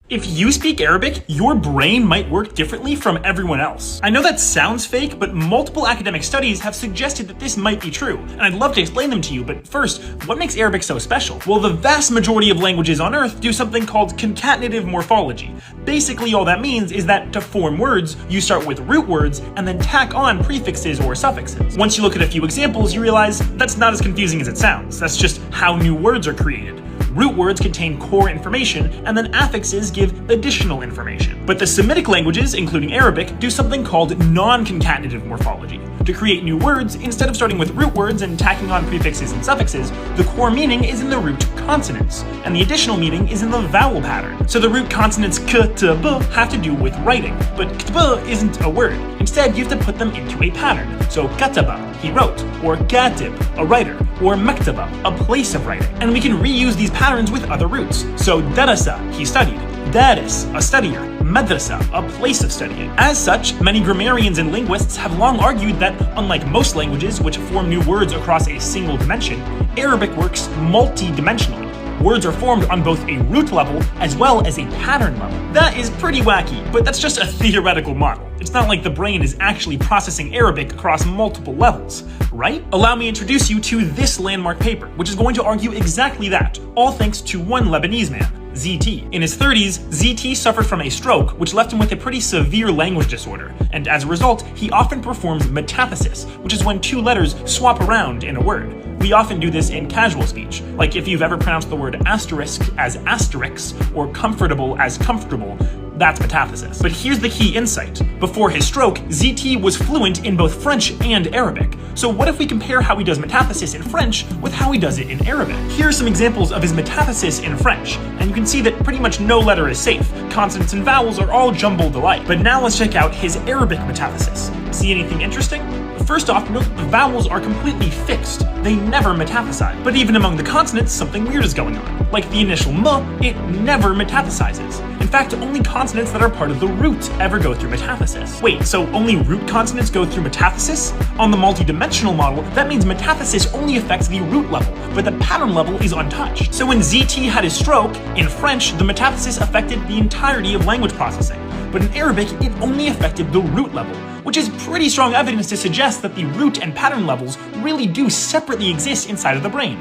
If you speak Arabic, your brain might work differently from everyone else. I know that sounds fake, but multiple academic studies have suggested that this might be true, and I'd love to explain them to you, but first, what makes Arabic so special? Well, the vast majority of languages on Earth do something called concatenative morphology. Basically, all that means is that to form words, you start with root words and then tack on prefixes or suffixes. Once you look at a few examples, you realize that's not as confusing as it sounds. That's just how new words are created. Root words contain core information, and then affixes give additional information. But the Semitic languages, including Arabic, do something called non-concatenative morphology. To create new words, instead of starting with root words and tacking on prefixes and suffixes, the core meaning is in the root consonants, and the additional meaning is in the vowel pattern. So the root consonants k, t, b have to do with writing, but ktb isn't a word. Instead, you have to put them into a pattern. So kataba, he wrote, or katib, a writer, or maktaba, a place of writing. And we can reuse these patterns with other roots. So darasa, he studied, daris, a studier, madrasa, a place of studying. As such, many grammarians and linguists have long argued that, unlike most languages which form new words across a single dimension, Arabic works multi-dimensionally. Words are formed on both a root level as well as a pattern level. That is pretty wacky, but that's just a theoretical model. It's not like the brain is actually processing Arabic across multiple levels, right? Allow me to introduce you to this landmark paper, which is going to argue exactly that, all thanks to one Lebanese man, ZT. In his 30s, ZT suffered from a stroke, which left him with a pretty severe language disorder, and as a result, he often performs metathesis, which is when two letters swap around in a word. We often do this in casual speech, like if you've ever pronounced the word asterisk as asterix, or comfortable as comfortable, that's metathesis. But here's the key insight. Before his stroke, ZT was fluent in both French and Arabic. So what if we compare how he does metathesis in French with how he does it in Arabic? Here are some examples of his metathesis in French, and you can see that pretty much no letter is safe. Consonants and vowels are all jumbled alike. But now let's check out his Arabic metathesis. See anything interesting? First off, note that the vowels are completely fixed. They never metathesize. But even among the consonants, something weird is going on. Like the initial m, it never metathesizes. In fact, only consonants that are part of the root ever go through metathesis. Wait, so only root consonants go through metathesis? On the multidimensional model, that means metathesis only affects the root level, but the pattern level is untouched. So when ZT had his stroke, in French, the metathesis affected the entirety of language processing. But in Arabic, it only affected the root level, which is pretty strong evidence to suggest that the root and pattern levels really do separately exist inside of the brain,